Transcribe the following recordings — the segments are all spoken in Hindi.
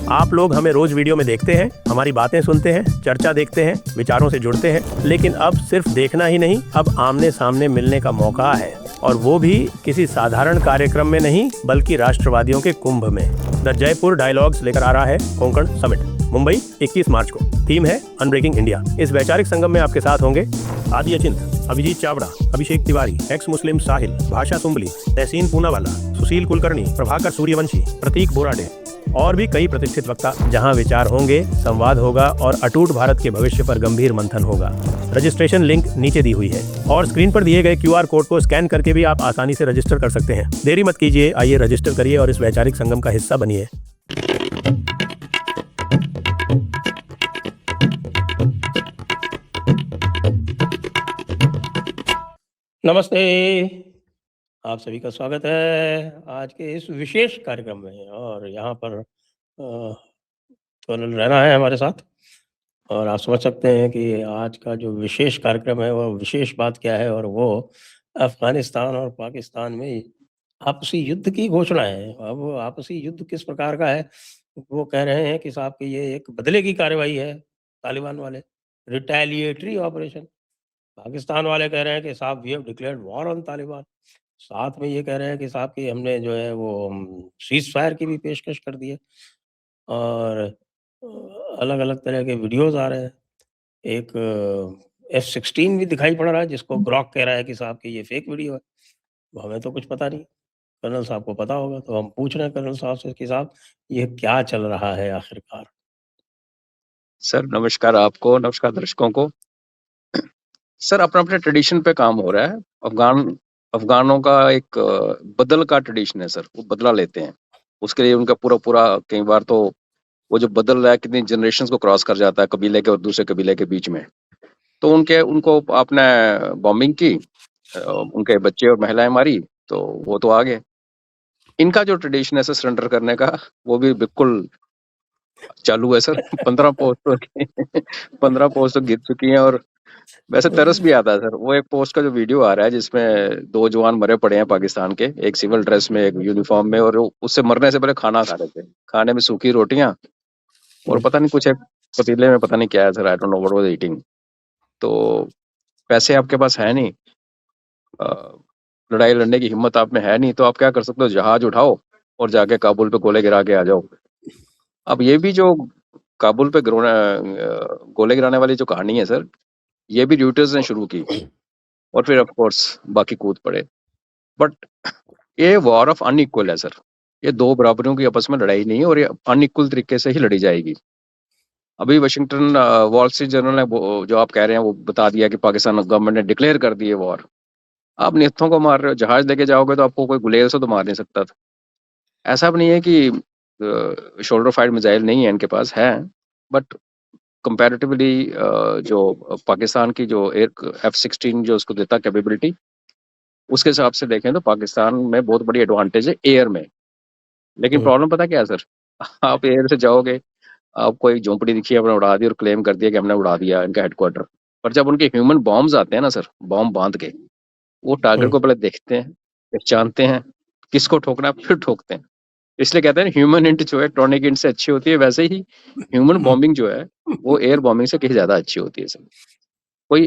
आप लोग हमें रोज वीडियो में देखते हैं, हमारी बातें सुनते हैं, चर्चा देखते हैं, विचारों से जुड़ते हैं, लेकिन अब सिर्फ देखना ही नहीं, अब आमने सामने मिलने का मौका है, और वो भी किसी साधारण कार्यक्रम में नहीं बल्कि राष्ट्रवादियों के कुंभ में। द जयपुर डायलॉग्स लेकर आ रहा है कोंकण समिट, मुंबई 21 मार्च को। थीम है अनब्रेकिंग इंडिया। इस वैचारिक संगम में आपके साथ होंगे आदि अचिंत, अभिजीत चावड़ा, अभिषेक तिवारी, एक्स मुस्लिम साहिल, भाषा सुंबली, तहसीन पूनावाला, सुशील कुलकर्णी, प्रभाकर सूर्यवंशी, प्रतीक बोराडे और भी कई प्रतिष्ठित वक्ता। जहां विचार होंगे, संवाद होगा और अटूट भारत के भविष्य पर गंभीर मंथन होगा। रजिस्ट्रेशन लिंक नीचे दी हुई है और स्क्रीन पर दिए गए QR कोड को स्कैन करके भी आप आसानी से रजिस्टर कर सकते हैं। देरी मत कीजिए, आइए रजिस्टर करिए और इस वैचारिक संगम का हिस्सा बनिए। नमस्ते, आप सभी का स्वागत है आज के इस विशेष कार्यक्रम में। और यहाँ पर कर्नल रैना है हमारे साथ, और आप समझ सकते हैं कि आज का जो विशेष कार्यक्रम है वो विशेष बात क्या है, और वो अफगानिस्तान और पाकिस्तान में आपसी युद्ध की घोषणा है। अब आपसी युद्ध किस प्रकार का है, वो कह रहे हैं कि साहब कि ये एक बदले की कार्रवाई है, तालिबान वाले, रिटेलिएटरी ऑपरेशन। पाकिस्तान वाले कह रहे हैं कि साहब we have declared war on Taliban. साथ में ये कह रहे हैं कि साहब कि हमने जो है वो सीज़ फायर की भी पेशकश कर दी है। और अलग-अलग तरह के वीडियोज़ आ रहे हैं। एक F-16 भी दिखाई पड़ रहा है जिसको ग्रॉक कह रहा है कि साहब कि ये फेक वीडियो है। तो हमें तो कुछ पता नहीं। कर्नल साहब को पता होगा, तो हम पूछ रहे हैं कर्नल साहब से कि साहब ये क्या चल रहा है आखिरकार? सर नमस्कार आपको, नमस्कार दर्शकों को। सर अपने ट्रेडिशन पे काम हो रहा है। अफगानों का एक बदल का ट्रेडिशन है सर, वो बदला लेते हैं। उसके लिए उनका पूरा कई बार तो वो जो बदल रहा है कितनी जनरेशंस को क्रॉस कर जाता है कबीले के और दूसरे कबीले के बीच में। तो उनको आपने बॉम्बिंग की, उनके बच्चे और महिलाएं मारी, तो वो तो आ गए। इनका जो ट्रेडिशन है सर सरेंडर करने का, वो भी बिल्कुल चालू है सर। 15 पोस्ट तो गिर चुकी हैं। और वैसे तरस भी आता है सर, वो एक पोस्ट का जो वीडियो आ रहा है जिसमें 2 जवान मरे पड़े हैं पाकिस्तान के, एक सिविल ड्रेस में, एक यूनिफॉर्म में, और उससे मरने से पहले खाना खा रहे थे। खाने में सूखी रोटियां और पता नहीं कुछ एक पतीले में पता नहीं क्या है sir, I don't know what was eating. तो पैसे आपके पास है नहीं, लड़ाई लड़ने की हिम्मत आप में है नहीं, तो आप क्या कर सकते हो? जहाज उठाओ और जाके काबुल पे गोले गिरा के आ जाओ। अब ये भी जो काबुल पे गोले गिराने वाली जो कहानी है सर, ये भी रॉयटर्स ने शुरू की और फिर ऑफ कोर्स बाकी कूद पड़े। बट ये वॉर ऑफ अनइक्वल है सर। ये 2 बराबरों की आपस में लड़ाई नहीं है और ये अनइक्वल तरीके से ही लड़ी जाएगी। अभी वाशिंगटन वॉल स्ट्रीट जर्नल ने जो आप कह रहे हैं वो बता दिया कि पाकिस्तान गवर्नमेंट ने डिक्लेयर कर दी है वॉर। आप निहत्थों को मार रहे हो, जहाज लेके जाओगे तो आपको कोई गुलेल से तो मार नहीं सकता था। ऐसा भी नहीं है कि शोल्डर फाइट मिसाइल नहीं है इनके पास, है, बट कंपैरेटिवली जो पाकिस्तान की जो एयर F-16 जो उसको देता कैपेबिलिटी, उसके हिसाब से देखें तो पाकिस्तान में बहुत बड़ी एडवांटेज है एयर में। लेकिन प्रॉब्लम पता क्या है सर? आप एयर से जाओगे, आपको एक झोंपड़ी दिखी, आपने उड़ा दी और क्लेम कर दिया कि हमने उड़ा दिया इनका हेडक्वार्टर। पर जब उनके ह्यूमन बॉम्ब्स आते हैं ना सर, बॉम्ब बांध के, वो टारगेट को पहले देखते हैं, पहचानते हैं किसको ठोकना है, फिर ठोकते हैं। इसलिए कहते हैं ह्यूमन इंट जो है टॉनिक इंट से अच्छी होती है, वैसे ही ह्यूमन बॉम्बिंग जो है वो एयर बॉम्बिंग से कहीं ज्यादा अच्छी होती है सर। कोई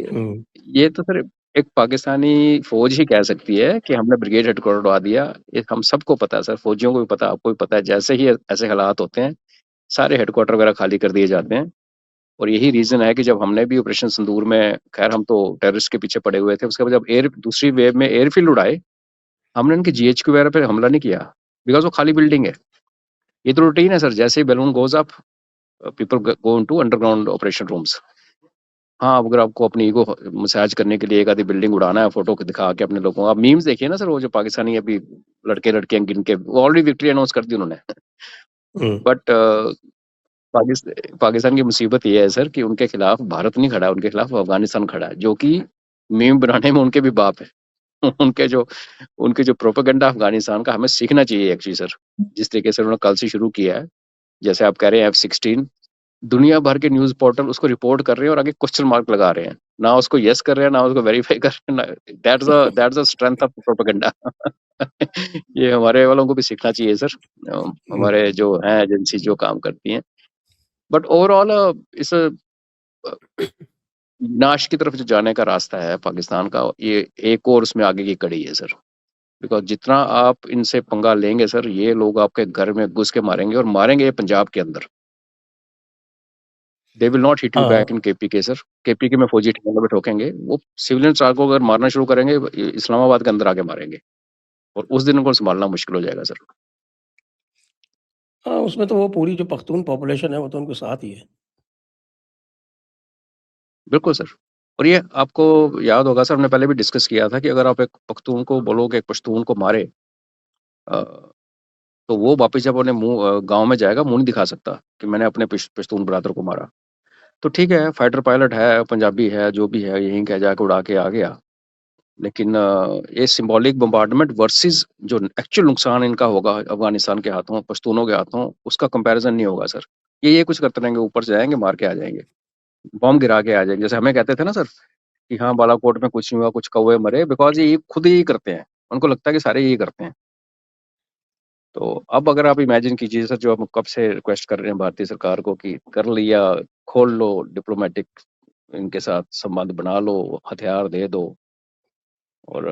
ये तो सर एक पाकिस्तानी फौज ही कह सकती है कि हमने ब्रिगेड हेडक्वार्टर उड़ा दिया। ये हम सबको पता है सर, फौजियों को भी पता है, आपको भी पता है। जैसे ही ऐसे हालात होते हैं, सारे हेडक्वार्टर वगैरह खाली कर दिए जाते हैं। और यही रीजन है कि जब हमने भी ऑपरेशन सिंदूर में, खैर हम तो टेररिस्ट के पीछे पड़े हुए थे, उसके बाद जब दूसरी वेव में एयरफील्ड उड़ाए, हमने उनके GHQ वगैरह पे हमला नहीं किया, बिकॉज वो खाली बिल्डिंग है। ये तो रूटीन है सर, जैसे ही balloon goes up, people go into underground operation rooms. हाँ, अगर आपको अपनी ईगो मसाज करने के लिए एक आधी बिल्डिंग उड़ाना है, फोटो दिखा के अपने लोगों को, आप मीम्स देखिए ना सर, वो जो पाकिस्तानी अभी लड़के लड़कियां गिन के ऑलरेडी विक्ट्री अनाउंस कर दी उन्होंने। बट पाकिस्तान की मुसीबत ये है सर कि उनके खिलाफ भारत नहीं खड़ा, उनके खिलाफ अफगानिस्तान खड़ा है, जो कि मीम बनाने में उनके भी बाप है। उनके जो प्रोपेगेंडा अफगानिस्तान का, हमें सीखना चाहिए एक्चुअली सर। जिस तरीके से उन्होंने कल से शुरू किया है, जैसे आप कह रहे हैं F-16, दुनिया भर के न्यूज पोर्टल उसको रिपोर्ट कर रहे हैं और आगे क्वेश्चन मार्क लगा रहे हैं ना उसको यस कर रहे हैं, ना उसको वेरीफाई कर रहे हैं। That's a strength of propaganda. ये हमारे वालों को भी सीखना चाहिए सर, हमारे जो हैं एजेंसी जो काम करती हैं। बट ओवरऑल इस विनाश की तरफ जो जाने का रास्ता है पाकिस्तान का, ये एक और उसमें आगे की कड़ी है सर। बिकॉज जितना आप इनसे पंगा लेंगे सर, ये लोग आपके घर में घुस के मारेंगे, और मारेंगे ये पंजाब के अंदर। They will not hit you back in हाँ केपीके सर। केपीके में फौजी ठिकानों पे ठोकेंगे, वो सिविलियन को अगर मारना शुरू करेंगे, इस्लामाबाद के अंदर आके मारेंगे, और उस दिन उनको संभालना मुश्किल हो जाएगा सर। हाँ, उसमें तो वो पूरी जो पख्तून पॉपुलेशन है वो तो उनके साथ ही है। बिल्कुल सर। और ये आपको याद होगा सर, हमने पहले भी डिस्कस किया था कि अगर आप एक पख्तून को बोलोगे, एक पश्तून को मारे, तो वो वापस जब अपने मुंह गांव में जाएगा, मुंह नहीं दिखा सकता कि मैंने अपने पश्तून ब्रादर को मारा। तो ठीक है, फाइटर पायलट है, पंजाबी है, जो भी है, यहीं कह जाके उड़ा के आ गया। लेकिन ये सिंबॉलिक बम्बार्डमेंट वर्सेस जो एक्चुअल नुकसान इनका होगा अफगानिस्तान के हाथों, पश्तूनों के हाथों, उसका कंपैरिजन नहीं होगा सर। ये कुछ करते रहेंगे, ऊपर से जाएंगे, मार के आ जाएंगे, बॉम्ब गिरा के आ जाएंगे। जैसे हमें कहते थे ना सर कि हाँ बालाकोट में कुछ नहीं हुआ, कुछ कौवे मरे, बिकॉज ये खुद ही करते हैं, उनको लगता है कि सारे यही करते हैं। तो अब अगर आप इमेजिन कीजिए सर, जो हम कब से रिक्वेस्ट कर रहे हैं भारतीय सरकार को कि कर लिया, खोल लो डिप्लोमेटिक, इनके साथ संबंध बना लो, हथियार दे दो। और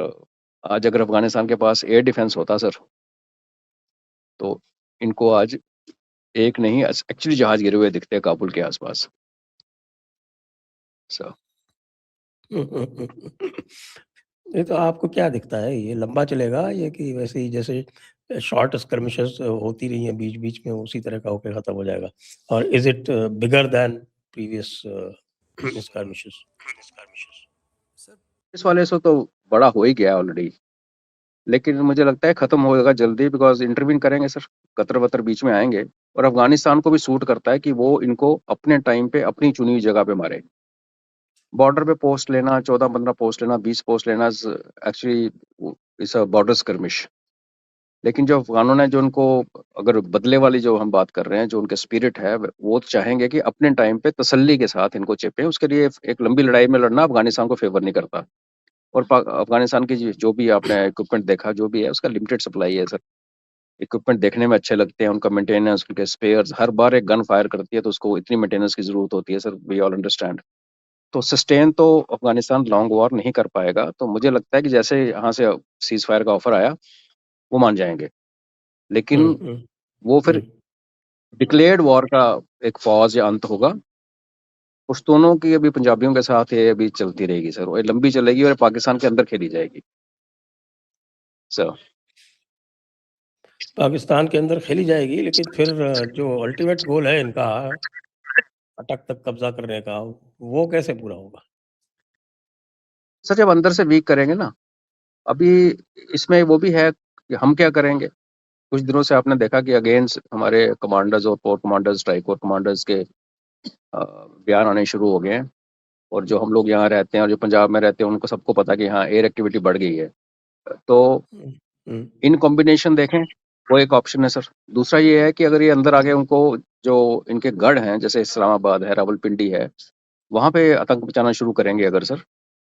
आज अगर अफगानिस्तान के पास एयर डिफेंस होता सर, तो इनको आज एक नहीं एक्चुअली जहाज गिरे हुए दिखते हैं काबुल के आसपास सर। ये तो आपको क्या दिखता है, ये लंबा चलेगा ये कि वैसे ही जैसे शॉर्ट स्कर्मिशेस होती रही हैं बीच बीच में उसी तरह का होकर खत्म हो जाएगा? और is it bigger than previous skirmishes? Sir इस वाले से तो बड़ा हो ही गया ऑलरेडी, लेकिन मुझे लगता है खत्म होगा जल्दी, बिकॉज इंटरवीन करेंगे सर, कतर वतर बीच में आएंगे। और अफगानिस्तान को भी सूट करता है कि वो इनको अपने टाइम पे अपनी चुनी हुई जगह पे मारे। बॉर्डर पे पोस्ट लेना, 14-15 पोस्ट लेना, 20 पोस्ट लेना, एक्चुअली इस बॉर्डर स्कर्मिश। लेकिन जो अफगानों ने जो उनको, अगर बदले वाली जो हम बात कर रहे हैं, जो उनके स्पिरिट है, वो चाहेंगे कि अपने टाइम पे तसल्ली के साथ इनको चेपें। उसके लिए एक लंबी लड़ाई में लड़ना अफगानिस्तान को फेवर नहीं करता। और अफगानिस्तान की जो भी आपने इक्विपमेंट देखा, जो भी है, उसका लिमिटेड सप्लाई है सर। इक्विपमेंट देखने में अच्छे लगते हैं, उनका मेंटेनेंस, उनके स्पेयर्स, हर बार एक गन फायर करती है तो उसको इतनी मेंटेनेंस की जरूरत होती है सर, वी ऑल अंडरस्टैंड। तो सस्टेन तो अफगानिस्तान लॉन्ग वॉर नहीं कर पाएगा। तो मुझे लगता है कि जैसे यहाँ से सीज फायर का ऑफर आया, वो मान जाएंगे। लेकिन वो फिर डिक्लेयर्ड वॉर का एक पॉज या अंत होगा। पश्तूनों की अभी पंजाबियों के साथ ये अभी चलती रहेगी सर, वो लंबी चलेगी और पाकिस्तान के अंदर खेली जाएगी सर। पाकिस्तान के अंदर खेली जाएगी, लेकिन फिर जो अल्टीमेट गोल है इनका अटक तक कब्जा करने का, वो कैसे पूरा होगा? सर जब अंदर से वीक करेंगे ना, अभी इसमें वो भी है कि हम क्या करेंगे। कुछ दिनों से आपने देखा कि अगेंस्ट हमारे कमांडर्स और core commanders, strike corps commanders के बयान आने शुरू हो गए हैं। और जो हम लोग यहाँ रहते हैं और जो पंजाब में रहते हैं, उनको सबको पता कि हाँ एयर एक्टिविटी बढ़ गई है। तो इन कॉम्बिनेशन देखें, वो एक ऑप्शन है सर। दूसरा ये है कि अगर ये अंदर आगे उनको, जो इनके गढ़ हैं जैसे इस्लामाबाद है, रावलपिंडी है, वहां पे आतंक मचाना शुरू करेंगे अगर सर।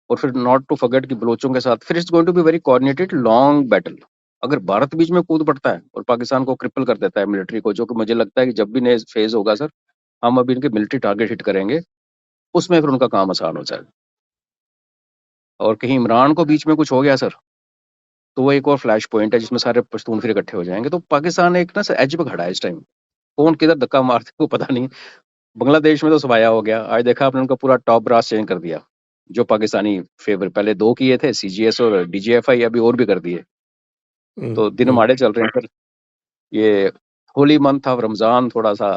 और फिर नॉट टू फॉरगेट कि बलोचों के साथ फिर it's going to be very coordinated long battle. अगर भारत बीच में कूद पड़ता है और पाकिस्तान को क्रिपल कर देता है मिलिट्री को, जो कि मुझे लगता है कि जब भी नए फेज होगा सर, हम अभी इनके मिलिट्री टारगेट हिट करेंगे, उसमें फिर उनका काम आसान हो जाएगा। और कहीं इमरान को बीच में कुछ हो गया सर, तो वो एक और फ्लैश पॉइंट है जिसमें सारे पश्तून फिर इकट्ठे हो जाएंगे। तो पाकिस्तान एक ना एज पे खड़ा है इस टाइम, कौन किधर धक्का मारते को पता नहीं। बांग्लादेश में तो सफाया हो गया, आज देखा आपने उनका पूरा टॉप ब्रास चेंज कर दिया। जो पाकिस्तानी फेवर पहले 2 किए थे, सीजीएस और डीजीएफआई, अभी और भी कर दिए। तो दिन माड़े चल रहे हैं सर। ये होली मंथ ऑफ रमजान थोड़ा सा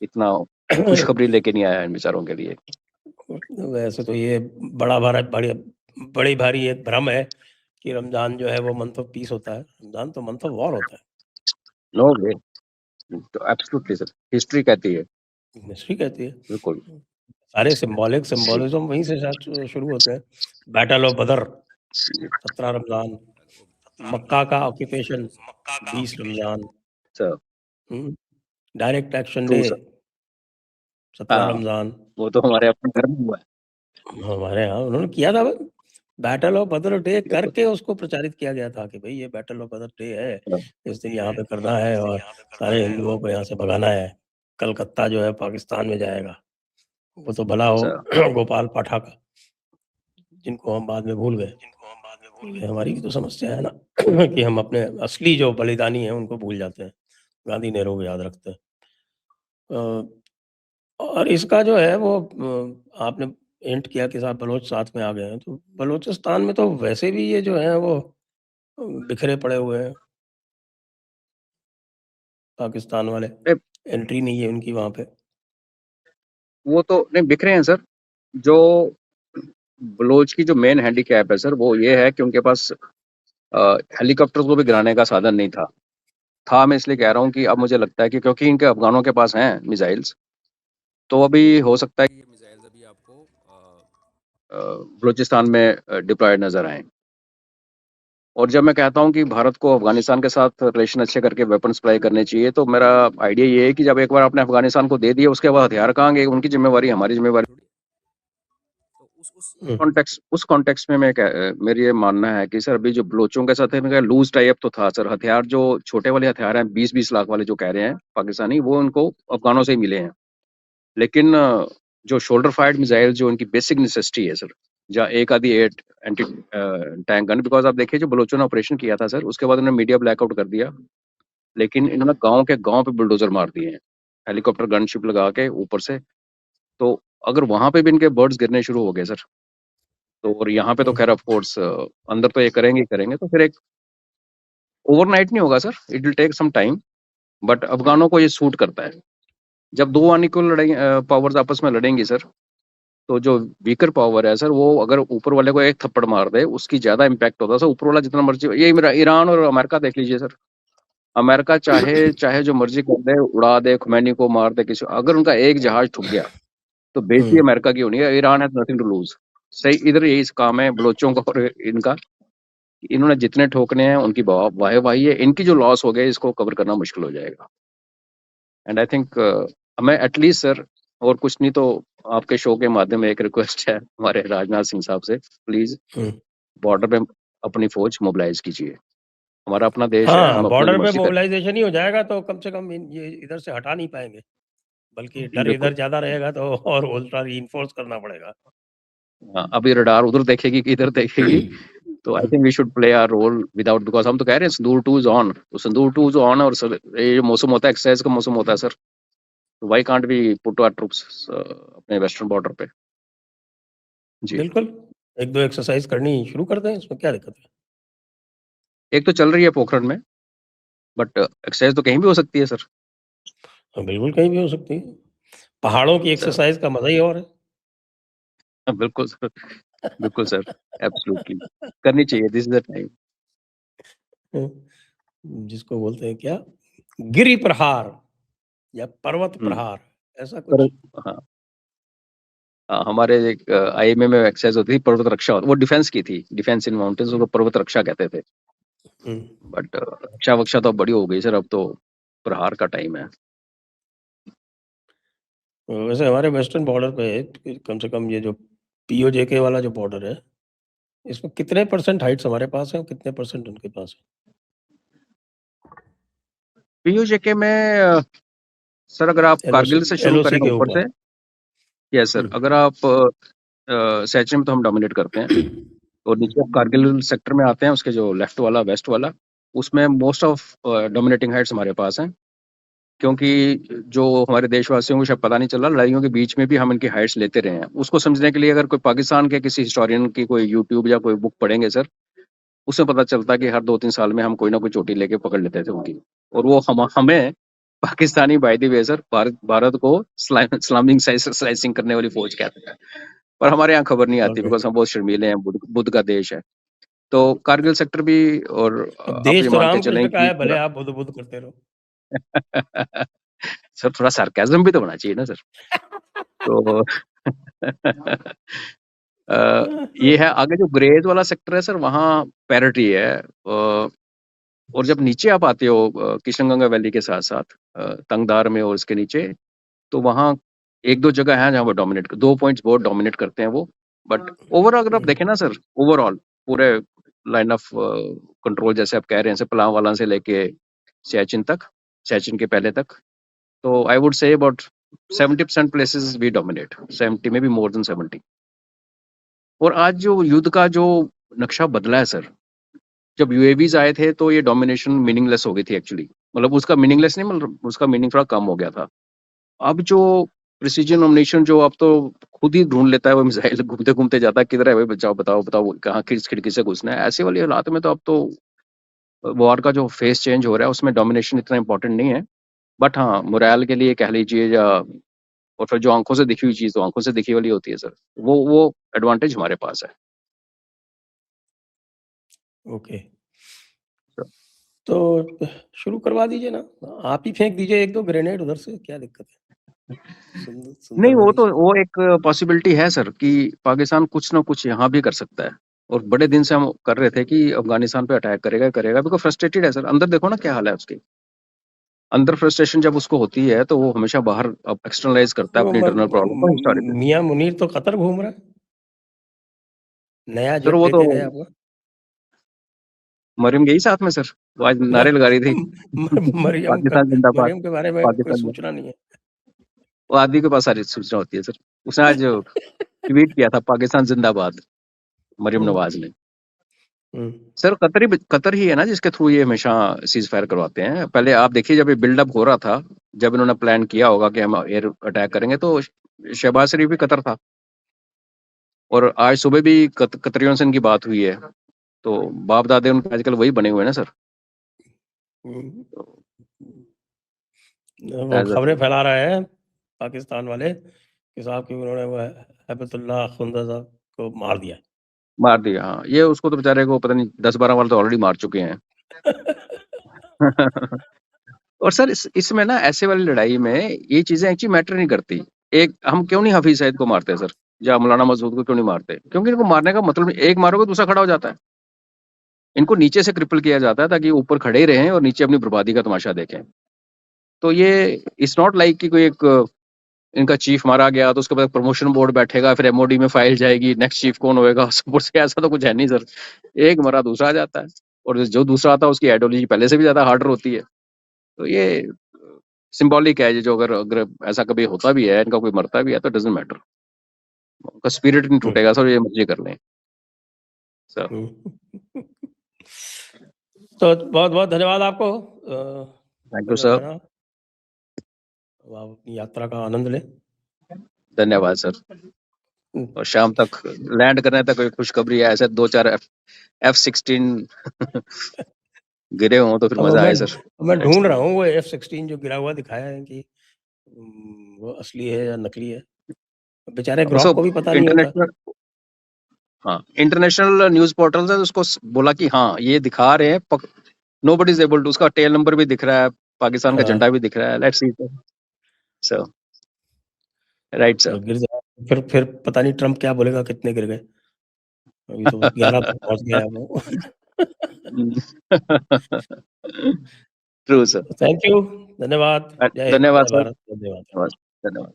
इतना खुशखबरी लेके नहीं आया इन बेचारों के लिए। वैसे तो ये बड़ी भारी एक भ्रम है कि रमजान जो है वो मंथ ऑफ पीस होता है। रमजान तो मंथ ऑफ वॉर होता है। नो वे, तो एब्सोल्युटली सर, हिस्ट्री कहती है। हिस्ट्री कहती है। बिल्कुल। सारे सिंबॉलिज्म वहीं से शायद शुरू होते हैं। बैटल ऑफ बदर 17 रमजान, मक्का का occupation 20 Ramzan, sir direct action true day sir. 17 हाँ, रमजान। वो तो हमारे अपने घर में हुआ है। हमारे यहाँ उन्होंने किया था, बैटल ऑफ बदर डे करके उसको प्रचारित किया गया था कि भाई ये बैटल ऑफ बदर डे है, इस दिन यहाँ पे करना है और सारे हिंदुओं को यहाँ से भगाना है। कलकत्ता जो है पाकिस्तान में जाएगा। वो तो भला हो अच्छा गोपाल पाठक, जिनको हम बाद में भूल गए। ये हमारी भी तो समस्या है ना कि हम अपने असली जो बलिदानी हैं उनको भूल जाते हैं। गांधी नेहरू को याद रखते हैं। और इसका जो है वो आपने हिंट किया कि साहब बलोच साथ में आ गए हैं, तो बलोचिस्तान में तो वैसे भी ये जो है वो बिखरे पड़े हुए हैं। पाकिस्तान वाले, नहीं, एंट्री नहीं है उनकी वहाँ पे। वो तो नहीं बिखरे हैं सर। जो बलोच की जो मेन हैंडीकैप है सर वो ये है कि उनके पास हेलीकॉप्टर को भी गिराने का साधन नहीं था। मैं इसलिए कह रहा हूँ कि अब मुझे लगता है कि क्योंकि इनके अफगानों के पास हैं मिसाइल्स, तो अभी हो सकता है कि ये मिसाइल्स अभी आपको बलूचिस्तान में डिप्लॉयड नजर आए। और जब मैं कहता हूँ कि भारत को अफगानिस्तान के साथ रिलेशन अच्छे करके वेपन सप्लाई करने चाहिए, तो मेरा आइडिया ये है कि जब एक बार आपने अफगानिस्तान को दे दिया, उसके बाद हथियार कहाँ गए, उनकी जिम्मेवारी हमारी जिम्मेवारी थोड़ी। तो उस कॉन्टेक्स्ट में मेरी ये मानना है कि सर अभी जो बलोचों के साथ इनका लूज टाई अप तो था सर। हथियार जो छोटे वाले हथियार हैं 20-20 लाख वाले जो कह रहे हैं पाकिस्तानी, वो उनको अफगानों से ही मिले हैं। लेकिन जो शोल्डर फायर्ड मिसाइल जो उनकी बेसिक नेसेसिटी है सर, जहाँ एक आधी at anti tank gun, because आप देखिए जो बलोचों ने ऑपरेशन किया था सर, उसके बाद उन्होंने मीडिया ब्लैकआउट कर दिया, लेकिन इन्होंने गांव के गांव पे बुलडोजर मार दिए हैं हेलीकॉप्टर गनशिप लगा के ऊपर से। तो अगर वहां पे भी इनके बर्ड्स गिरने शुरू हो गए सर, तो और यहाँ पे तो खैर ऑफ कोर्स अंदर तो ये करेंगे ही करेंगे, तो फिर एक ओवरनाइट नहीं होगा sir, it will take some time. But अफगानों को ये सूट करता है। जब दो अनइक्वल पावर्स आपस में लड़ेंगी सर, तो जो वीकर पावर है सर, वो अगर ऊपर वाले को एक थप्पड़ मार दे, उसकी ज्यादा इम्पैक्ट होता है सर। ऊपर वाला जितना मर्जी, ये मेरा ईरान और अमेरिका देख लीजिए सर। अमेरिका चाहे चाहे जो मर्जी कर दे, उड़ा दे, खुमैनी को मार दे, किसी, अगर उनका एक जहाज ठुक गया तो बेइज्जती अमेरिका की होनी है। Iran has nothing to lose. सही, इधर यही काम है बलोचों का और इनका। इन्होंने जितने ठोकने हैं उनकी वाह वाही है, इनकी जो लॉस हो गए इसको कवर करना मुश्किल हो जाएगा। एंड आई थिंक हमें एटलीस्ट सर, और कुछ नहीं तो आपके शो के माध्यम में एक रिक्वेस्ट है हमारे राजनाथ सिंह साहब से, प्लीज बॉर्डर पे अपनी फौज मोबिलाइज कीजिए। हमारा अपना देश है, हाँ, हम अपनी बॉर्डर पे मर्जी करें। मोबिलाइजेशन ही हो जाएगा तो कम से कम ये इधर से हटा नहीं पाएंगे, बल्कि डर बिल्कुल। इधर ज्यादा रहेगा तो और उल्टा रीइंफोर्स करना पड़ेगा। हाँ, अभी रडार उधर देखेगी कि इधर देखेगी, तो I think we should play our role without, because हम तो कह रहे हैं संदूर 2 इज ऑन, तो संदूर 2 इज ऑन। और सर ये जो मौसम होता है, एक्सरसाइज का मौसम होता है सर, तो why can't we put our troops अपने वेस्टर्न बॉर्डर पे। जी। बिल्कुल, एक दो एक्सरसाइज करनी शुरू कर दें, इसमें क्या दिक्कत है। एक तो चल रही है पोखरण में, बट एक्सरसाइज तो कहीं भी हो सकती है सर। हाँ, बिल्कुल कहीं भी हो सकती है। पहाड़ों की सर एक्सरसाइज का मजा ही और है। बिल्कुल सर, बिल्कुल सर, एब्सोल्युटली करनी चाहिए, दिस इज द टाइम। जिसको बोलते हैं क्या, गिरि प्रहार या पर्वत प्रहार, ऐसा पर कुछ। हाँ, हमारे एक आईएमए में एक्सरसाइज होती थी, पर्वत रक्षा, वो डिफेंस की थी, डिफेंस इन माउंटेन्स, उसको पर्वत रक्षा कहते थे। बट रक्षा वक्षा तो अब बड़ी हो गई सर, अब तो प्रहार का टाइम है। वैसे हमारे वेस्टर्न बॉर्डर पे कम से कम ये जो पीओजेके वाला जो बॉर्डर है, इसमें कितने परसेंट हाइट्स हमारे पास है और कितने परसेंट उनके पास है। पीयूजेके में सर अगर आप एलओसी कारगिल से शुरू करें एलओसी के ऊपर ऊपर। से, यस सर, अगर आप सैचुरन में तो हम डोमिनेट करते हैं, और नीचे आप कारगिल सेक्टर में आते हैं, उसके जो लेफ्ट वाला वेस्ट वाला, उसमें मोस्ट ऑफ डोमिनेटिंग हाइट्स हमारे पास हैं। क्योंकि जो हमारे देशवासियों को शायद पता नहीं चला, लड़ाइयों के बीच में भी हम इनकी हाइट्स लेते रहे हैं। उसको समझने के लिए अगर कोई पाकिस्तान के किसी हिस्टोरियन की कोई यूट्यूब या कोई बुक पढ़ेंगे सर, उसमें पता चलता है कि हर 2-3 साल में हम कोई ना कोई चोटी लेके पकड़ लेते थे उनकी। और वो हमें Pakistani by the way sir, Bharat को इस्लामिक स्लाइसिंग करने वाली फौज कहते हैं। पर हमारे यहाँ खबर नहीं आती, बिकॉज हम बहुत शर्मीले हैं, बुद्ध का देश है। तो कारगिल सेक्टर भी, और अब आप ये देश तो मान के रामकृष्ण चलें का कि है, भले आप बुद्ध बुद्ध करते रहो। सर थोड़ा सार्केज्म भी तो होना चाहिए ना सर। तो ये है। आगे जो ग्रेज वाला सेक्टर है सर, वहाँ पैरिटी है। और जब नीचे आप आते हो किशनगंगा वैली के साथ साथ तंगदार में और इसके नीचे, तो वहाँ एक दो जगह है जहाँ वो डोमिनेट, 2 पॉइंट्स बहुत डोमिनेट करते हैं वो। बट ओवरऑल अगर आप देखें ना सर, ओवरऑल पूरे लाइन ऑफ कंट्रोल जैसे आप कह रहे हैं, पलावाला से लेके सियाचिन तक, सियाचिन के पहले तक, तो I would say about 70% places we dominate, 70 में भी मोर देन 70। और आज जो युद्ध का जो नक्शा बदला है सर, जब यूएवीज आए थे तो ये डोमिनेशन मीनिंगलेस हो गई थी एक्चुअली, मतलब उसका मीनिंगलेस नहीं, मतलब उसका मीनिंग थोड़ा कम हो गया था। अब जो प्रिसीजन डोमिनेशन जो अब तो खुद ही ढूंढ लेता है, वो मिसाइल घूमते घूमते जाता है किधर है भाई, बचाओ बताओ बताओ कहाँ किस खिड़की से घुसना है, ऐसे वाली हालात में तो अब तो वॉर का जो फेस चेंज हो रहा है उसमें डोमिनेशन इतना इंपॉर्टेंट नहीं है। बट हाँ, मोरल के लिए कह लीजिए, या और फिर जो आंखों से दिखी हुई चीज तो आंखों से दिखी वाली होती है सर, वो एडवांटेज हमारे पास है। ओके, तो शुरू करवा दीजिए ना, आप ही फेंक दीजिए एक दो ग्रेनेड उधर से, क्या दिक्कत है? सुंदर नहीं, वो नदी तो से। वो एक पॉसिबिलिटी है सर कि पाकिस्तान कुछ ना कुछ यहाँ भी कर सकता है, और बड़े दिन से हम कर रहे थे कि अफगानिस्तान पे अटैक करेगा करेगा, बिकॉज फ्रस्ट्रेटेड है सर, अंदर देखो ना क्या हाल है उसके अंदर। फ्रस्ट्रेशन जब उसको होती है तो वो हमेशा बाहर एक्सटर्नलाइज करता है वो अपनी इंटरनल प्रॉब्लम को हिस्टोरिकली। मियां मुनीर तो कतर घूम रहा है, नया सर जेट वो तो लेके गया हुआ। मरियम गई साथ में सर, वो आज नारे लगा रही थी मरियम का, पाकिस्तान जिंदाबाद, मरियम के बारे में कोई पाकिस्तान सूचना नहीं है। वो आदमी के पास सारी सूचना होती है सर। उसने आज ट्वीट किया था पाकिस्तान जिंदाबाद, मरियम नवाज ने। सर कतर ही है ना जिसके थ्रू ये हमेशा सीज फायर करवाते हैं। पहले आप देखिए जब ये बिल्डअप हो रहा था, जब इन्होंने प्लान किया होगा कि हम एयर अटैक करेंगे, तो शहबाज शरीफ भी कतर था, और आज सुबह भी कतरियों से इनकी बात हुई है, तो बाप दादे उनके आजकल वही बने हुए हैं ना सर। वो खबरें फैला रहे हैं पाकिस्तान वाले कि साहब कि उन्होंने वो हैबतुल्लाह खुंदज़ा को मार दिया। मार दिया, हाँ। ये उसको तो बेचारे को पता नहीं 10-12 बार तो ऑलरेडी मार चुके हैं और सर इसमें ना ऐसे वाली लड़ाई में ये चीजें एक्चुअली मैटर नहीं करती। एक हम क्यों नहीं हफीज सईद को मारते सर, या मौलाना मसूद को क्यों नहीं मारते? क्योंकि इनको मारने का मतलब एक मारोगे दूसरा खड़ा हो जाता है। इनको नीचे से क्रिपल किया जाता है ताकि ऊपर खड़े ही रहें और नीचे अपनी बर्बादी का तमाशा देखें। तो ये इट्स नॉट लाइक कि कोई एक इनका चीफ मारा गया तो उसके बाद प्रमोशन बोर्ड बैठेगा, फिर एमओडी में फाइल जाएगी, नेक्स्ट चीफ कौन होएगा ऊपर से, ऐसा तो कुछ है नहीं सर। एक मरा दूसरा आ जाता है, और जो दूसरा आता है उसकी आइडियोलॉजी पहले से भी ज्यादा हार्डर होती है। तो ये सिंबॉलिक है, जो अगर अगर ऐसा कभी होता भी है, इनका कोई मरता भी है, तो डजंट मैटर, उनका स्पिरिट नहीं टूटेगा सर, ये मर्जी कर लें सर। तो बहुत बहुत धन्यवाद आपको। Thank you sir. आप अपनी यात्रा का आनंद लें। धन्यवाद सर। और शाम तक लैंड करने तक कोई खुशखबरी है, ऐसे 2-4 F-16 गिरे हों तो फिर मजा आए सर। मैं ढूंढ रहा हूँ वो F-16 जो गिरा हुआ दिखाया है कि वो असली है या नकली है। बेचारे ग्रॉक को भी पता नहीं होता। हाँ, इंटरनेशनल न्यूज पोर्टल है उसको बोला कि हाँ ये दिखा रहे हैं, नोबडी इज एबल टू, उसका टेल नंबर भी दिख रहा है, पाकिस्तान का झंडा भी दिख रहा है। Let's see sir, right sir. गिर जाए फिर पता नहीं ट्रम्प क्या बोलेगा, कितने गिर गए। अभी तो 11 तक पहुंच गया है वो। True sir. थैंक यू, धन्यवाद। जय हिंद, धन्यवाद जय सर। भारत, धन्यवाद। धन्यवाद।